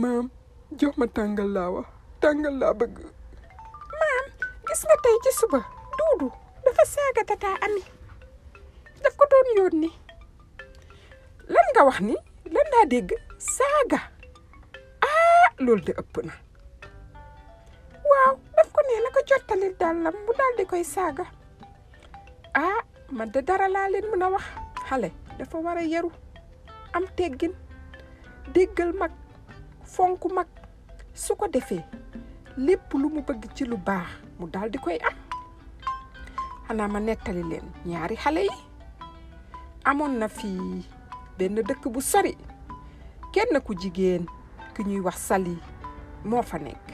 maam jox ma tàngal laa wax tàngal laa bëgg. maam gis nga tey ci suba Duudu dafa saaga tata Ami daf ko doon yónni. lan nga wax ni lan laa dégg saaga loolu de ëpp na. waaw daf ko nee na ko jottalil dàllam mu daal di koy saaga. man de dara laa leen mën a wax xale dafa war a yaru am teggin déggal mag fonk mag su ko defee lépp lu mu bëgg ci lu baax mu daal di koy am. xanaa ma nettali leen ñaari xale yi amoon na fii benn dëkk bu sori kenn ku jigéen ki ñuy wax Xale moo fa nekk.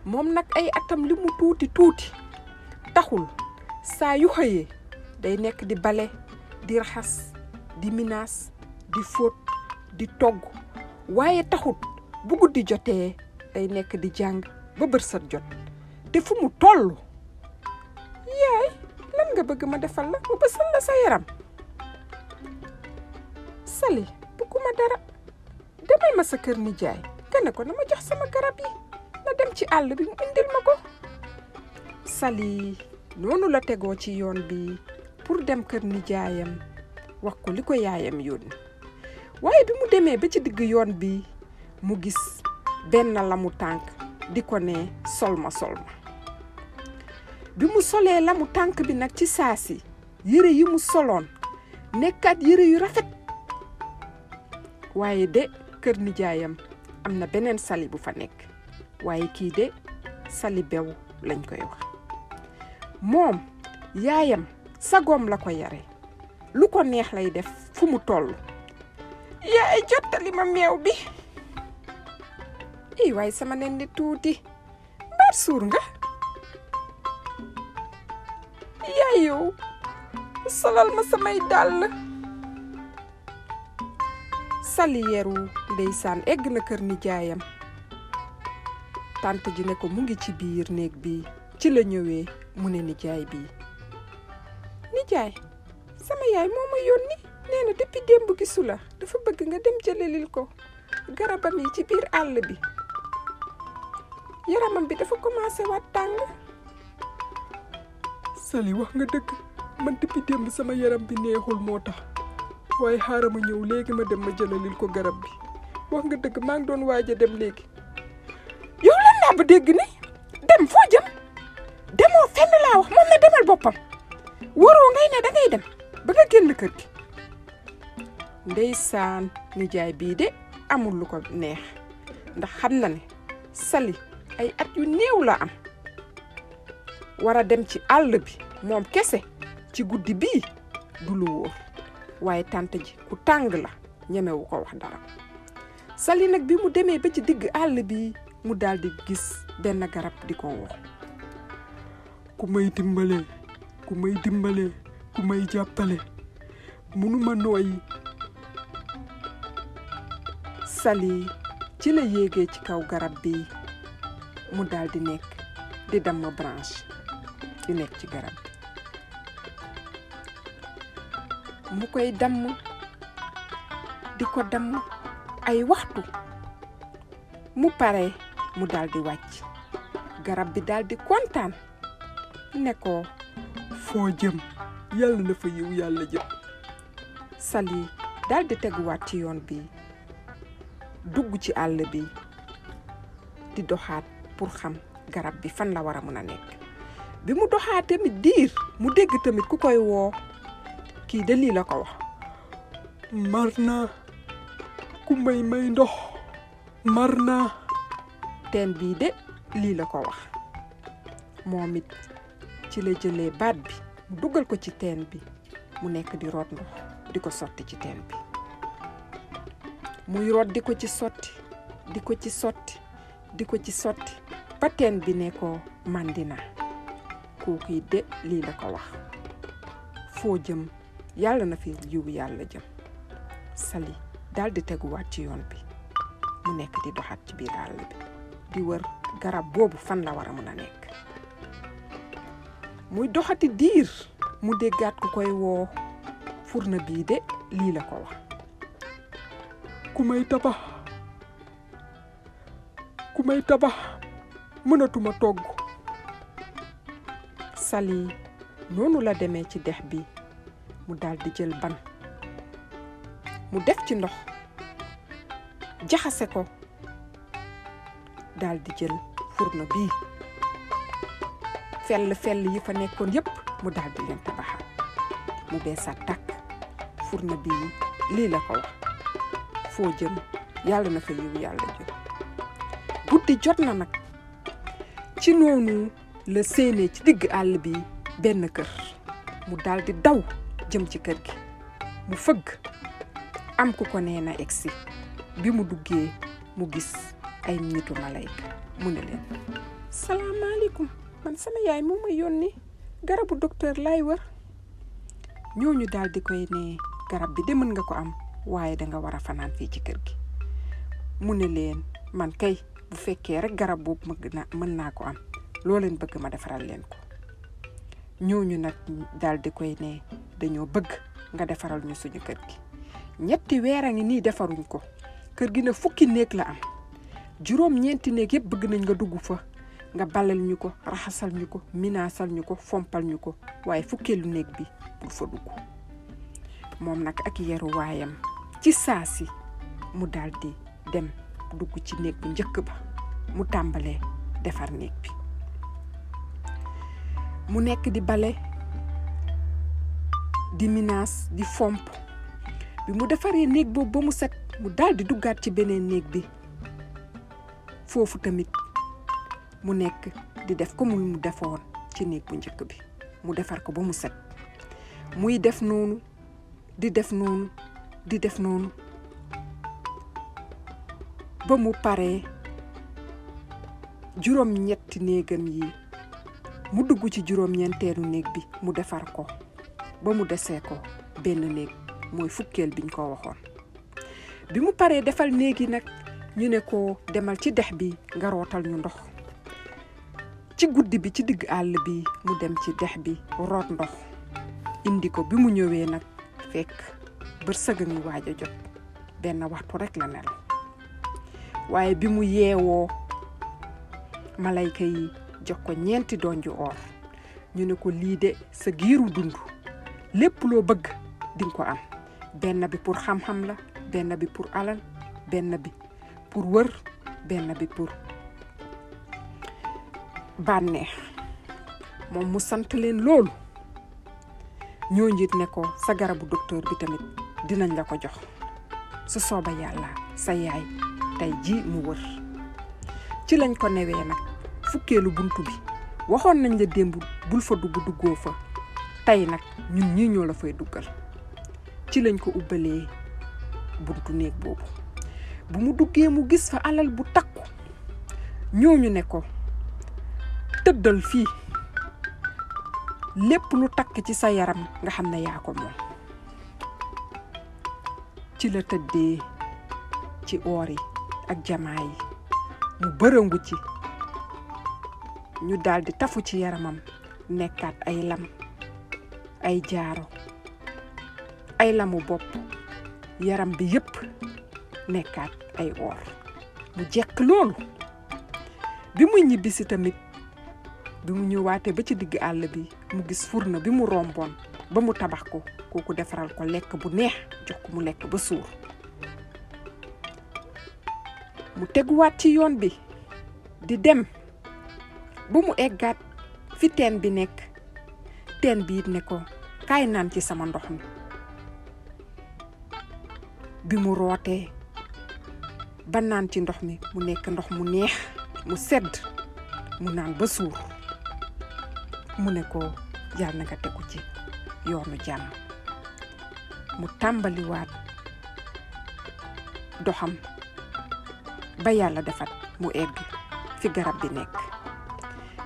moom nag ay atam li mu tuuti taxul saa yu xëyee day nekk di bale di raxas di minaas di fóot di togg waaye taxut bu guddi jotee day nekk di jàng ba bërsët jot te fu mu toll. yaay lan nga bëgg ma defal la mu bësal la sa yaram. Xale bëgguma dara demal ma sa kër nijaay nga ne ko na ma jox sama garab yi na dem ci àll bi mu indil ma ko. Xale noonu la tegoo ci yoon bi pour dem kër nijaayam wax ko li ko yaayam yónni waaye bi mu demee ba ci digg yoon bi mu gis benn lamu tànk di ko ne sol ma bi mu solee lamu tànk bi nag ci saasi yére yi mu soloon nekkaat yére yu rafet waaye de kër nijaayam am na beneen Xale bu fa nekk waaye kii de Xale bew lañ koy wax. moom yaayam sagoom la ko yare lu ko neex lay def fu mu toll. yaay jottali ma meew bi. waaye sama nen di tuuti mbaar suur nga. yaay yow solal ma samay dàll. Xale yeeru ndeysaan egg na kër nijaayam. tante ji ne ko mu ngi ci biir néeg bi ci la ñëwee mu ne nijaay bii. nijaay sama yaay moo ma yónni nee na depuis démb gisu la dafa bëgg nga dem jëlelil ko garabam yi ci biir àll bi yaramam bi dafa commencé waat tàng. Xale wax nga dëgg man depuis démb sama yaram bi neexul moo tax waaye xaaral ma ñëw léegi ma dem ma jëlalil ko garab bi wax nga dëgg maa ngi doon waaj a dem léegi. yow lan laa ba dégg ni dem foo jëm demoo fenn laa wax moom na demal boppam waroo ngay ne dangay dem ba nga génn kër gi. ndeysaan nijaay bii de amul lu ko neex ndax xam na ne Xale ay at yu néew la am war a dem ci àll bi moom kese ci guddi bii du lu wóor waaye tante ji ku tàng la ñemewu ko wax dara. Xale nag bi mu demee ba ci digg àll bi mu daal di gis benn garab di ko woo. ku may dimbale ku may jàppale mënuma nooyi. Xale ci la yéegee ci kaw garab bi mu daal di nekk di damm branche di nekk ci garab bi mu koy damm di ko damm ay waxtu mu pare mu daal di wàcc garab bi daal di kontaan ne ko foo jëm yàlla na fa yiw yàlla jëm. Xale daal di teguwaat ci yoon bi dugg ci àll bi di doxaat pour xam garab bi fan la war a mën a nekk. bi mu doxaat tamit diir mu dégg tamit ku koy woo kii de lii la ko wax. mar naa ku may ndox mar naa. teen bii de lii la ko wax moom it ci la jëlee baat bi mu dugal ko ci teen bi mu nekk di root ndox di ko sotti ci teen bi muy root di ko ci sotti di ko ci sotti di ko ci sotti ba teen bi ne ko mandina kooku it de lii la ko wax foo jëm yàlla na fi yiw yàlla jëm. Xale daal di teguwaat ci yoon bi mu nekk di doxaat ci biir àll bi di wër garab boobu fan la war a mën a nekk. muy doxati diir mu déggaat ku koy woo furna bii de lii la ko wax. ku may tabax ku may tabax mënatuma togg. Xale noonu la demee ci dex bi mu daldi jël ban mu def ci ndox jaxase ko daldi jël furno bii fell yi fa nekkoon yépp mu daldi leen tabaxaat mu beesaat tàkk. furno bii lii la ko wax: foo jëm yàlla na fa yiw yàlla jëm. guddi jot na nag ci noonu la séenee ci digg àll bi benn kër mu daldi daw jëm ci kër gi. mu fëgg am ku ko nee na egsi. bi mu duggee mu gis ay nitu malayka. mu ne leen: salaamaaleykum, man sama yaay moo ma yónni garabu docteur lay wër. ñooñu daldi koy ne garab bi de mën nga ko am waaye danga war a fanaan fii ci kër gi. mu ne leen: man kay bu fekkee rek garab boobu mën naa ko am loo leen bëgg ma defaral leen ko. ñooñu nag daldi koy ne dañoo bëgg nga defaral ñu suñu kër gi. 3 weer a ngi nii defaruñ ko. kër gi na 10 néeg la am. 9 néeg yëpp bëgg nañ nga dugg fa nga balal ñu ko, raxasal ñu ko, minaasal ñu ko, fompal ñu ko, waaye 10eelu néeg bi bul fa dugg. moom nag ak yeeru waayam ci saasi mu daldi dem dugg ci néeg bu njëkk ba. mu tàmbalee defar néeg bi. mu nekk di bale, di minaas, di fomp. bi mu defaree néeg boobu ba mu set mu daldi duggaat ci beneen néeg bi. foofu tamit mu nekk di def ko mu defoon ci néeg bu njëkk bi. mu defar ko ba mu set. muy def noonu di def noonu di def noonu ba mu paree 7 néegam yi mu dugg ci 9eelu néeg bi mu defar ko ba mu desee ko benn néeg mooy 10eel biñ ko waxoon. bi mu paree defal néeg yi nag ñu ne ko demal ci dex bi nga rootal ñu ndox. ci guddi bi ci digg àll bi mu dem ci dex bi root ndox indi ko. bi mu ñëwee nag fekk bërsëg ngi waaj a jot. benn waxtu rek la nelaw. waaye bi mu yeewoo malayka yi jox ko 4 donju or. ñu ne ko lii de sa giiru dund lépp loo bëgg dinga ko am. benn bi pour xam-xam la, benn bi pour alal, benn bi pour wër, benn bi pour bànneex. moom mu sant leen loolu. ñoo njiit ne ko sa garabu docteur bi tamit dinañ la ko jox su sooba yàlla sa yaay tey ji mu wër. ci lañ ko newee nag 10eelu buntu bi waxoon nañ la démb bul fa duggoo fa. tey nag ñun ñii ñoo la fay duggal. ci lañ ko ubbalee buntu néeg boobu. bu mu duggee mu gis fa alal bu takku. ñooñu ne ko tëddal fii lépp lu takk ci sa yaram nga xam ne yaa ko moom. ci la tëddee ci oor yi ak jamaa yi mu bërëngu ci. ñu daldi tafu ci yaramam nekkaat ay lam, ay jaaro, ay lamu bopp. yaram bi yépp nekkaat ay oor. mu jekk loolu. bi muy ñibbisi tamit bi mu ñëwaatee ba ci digg àll bi mu gis furna bi mu romboon ba mu tabax ko. kooku defaral ko lekk bu neex jox ko mu lekk ba suur. mu teguwaat ci yoon bi di dem ba mu eggaat fi teen bi nekk. teen bi it ne ko kaay naan ci sama ndox mi. bi mu rootee ba naan ci ndox mi mu nekk ndox mu neex mu sedd mu naan ba suur. mu ne ko yàlla na nga tegu ci yoonu jàmm. mu tàmbaliwaat doxam ba yàlla defat mu egg fi garab bi nekk.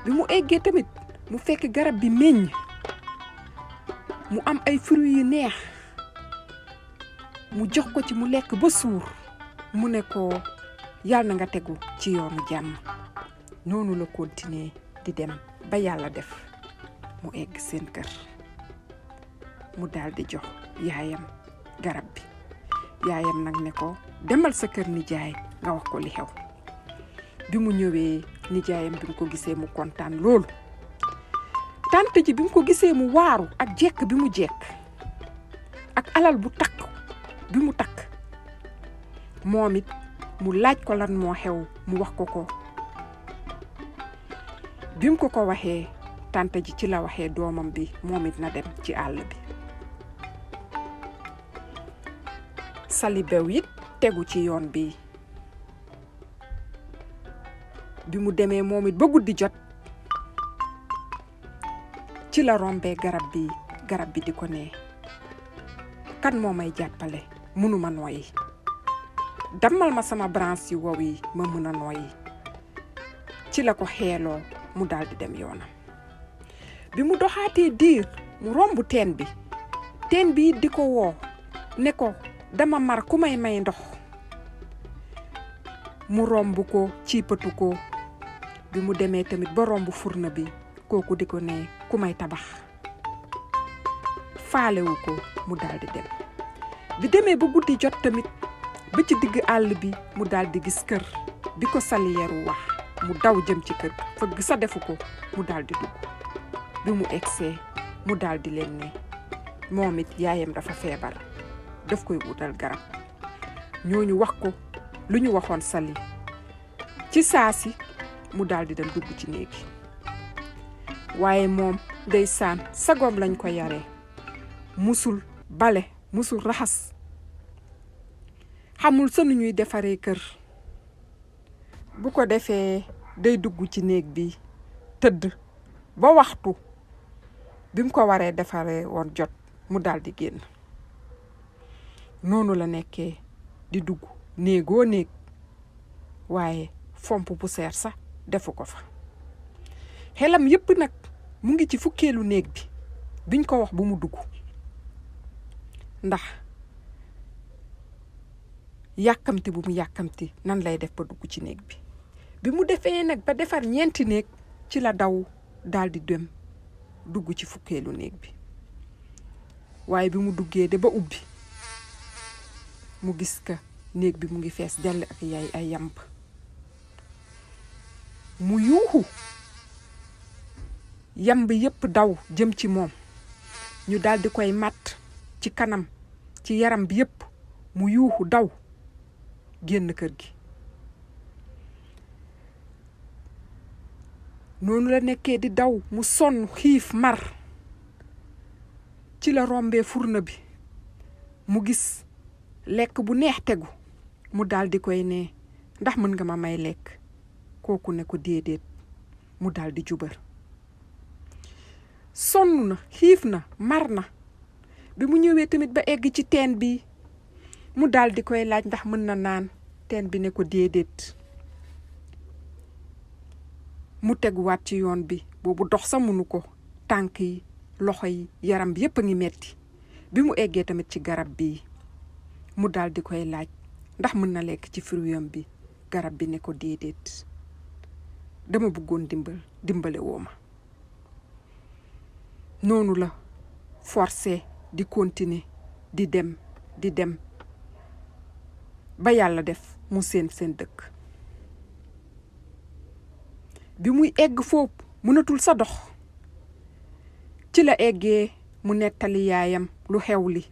bi mu eggee tamit mu fekk garab bi meññ mu am ay fruits yu neex. mu jox ko ci mu lekk ba suur. mu ne ko yàlla na nga tegu ci yoonu jàmm. noonu la continuer di dem ba yàlla def mu egg seen kër. mu daldi jox yaayam garab bi. yaayam nag ne ko demal sa kër nijaay nga wax ko li xew. bi mu ñëwee nijaayam bi mu ko gisee mu kontaan loolu tante ji bi mu ko gisee mu waaru ak jekk bi mu jekk ak alal bu takk bi mu takk moom it mu laaj ko lan moo xew mu wax ko bi mu ko waxee tante ji ci la waxee doomam bi moom it na dem ci àll bi Xale bew it tegu ci yoon bi mu demee moom it ba guddi jot ci la rombee garab bi di ko nee kan moo may jàppale mënuma nooyi dammal ma sama branche yu wow yi ma mën a nooyi ci la ko xeeloo mu daldi dem yoonam bi mu doxaatee diir mu romb teen bi di ko woo ne ko dama mar ku may ndox mu romb ko ciipatu ko bi mu demee tamit ba romb furna bi kooku di ko ne ku may tabax faalewu ko mu daldi dem bi demee ba guddi jot tamit ba ci digg àll bi mu daldi gis kër bi ko Xale yeeru wax mu daw jëm ci kër fëgg sa defu ko mu daldi dugg bi mu egsee mu daldi leen ne moom it yaayam dafa feebar daf koy wutal garab ñooñu wax ko lu ñu waxoon Xale ci saasi mu daldi dem dugg ci néegi waaye moom ndeysaan sagoom lañ ko yaree musul bale musul raxas xamul sa nu ñuy defaree kër bu ko defee day dugg ci néeg bi tëdd ba waxtu bi mu ko waree defaree woon jot mu daldi génn noonu la nekkee di dugg néegoo néeg waaye fomp poussière sax defu ko fa xelam yépp nag mu ngi ci fukkeelu néeg bi biñ ko wax bu mu dugg ndax yàkkamti bu mu yàkkamti nan lay def ba dugg ci néeg bi mu defee nag ba defar 4 néeg ci la daw daldi dem dugg ci fukkeelu néeg bi waaye bi mu duggee de ba ubbi mu gis ka néeg bi mu ngi fees dell ak ay yamb mu yuuxu yamb yépp daw jëm ci moom ñu daldi koy màtt ci kanam ci yaram bi yépp mu yuuxu daw génn kër gi noonu la nekkee di daw mu sonn xiif mar ci la rombee furna bi mu gis lekk bu neex tegu mu daldi koy ne ndax mën nga ma may lekk kooku ne ko déedéet mu daldi jubar sonn na xiif na mar na bi mu ñëwee tamit ba egg ci teen bi mu daldi koy laaj ndax mën na naan teen bi ne ko déedéet mu teguwaat ci yoon bi boobu dox sa mënu ko tànk yi loxo yi yaram bi yépp a ngi metti bi mu eggee tamit ci garab bi mu daldi koy laaj ndax mën na lekk ci fruitam bi garab bi ne ko déedéet dama bëggoon dimbale woo ma noonu la forcé di continuer di dem ba yàlla def mu seen dëkk bi muy egg foofu mënatul sa dox ci la eggee mu nettali yaayam lu xew li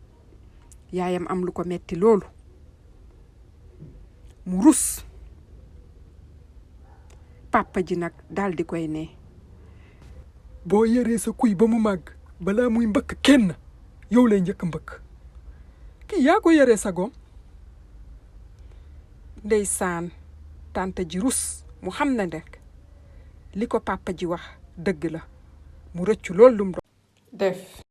yaayam am lu ko metti loolu mu rus papa ji nag daldi koy ne boo yaree sa kuy ba mu màgg balaa muy mbëkk kenn yow lay njëkk mbëkk kii yaa ko yaree sagoom ndeysaan tante ji rus mu xam na rek li ko papa ji wax dëgg la mu rëccu loolu lum def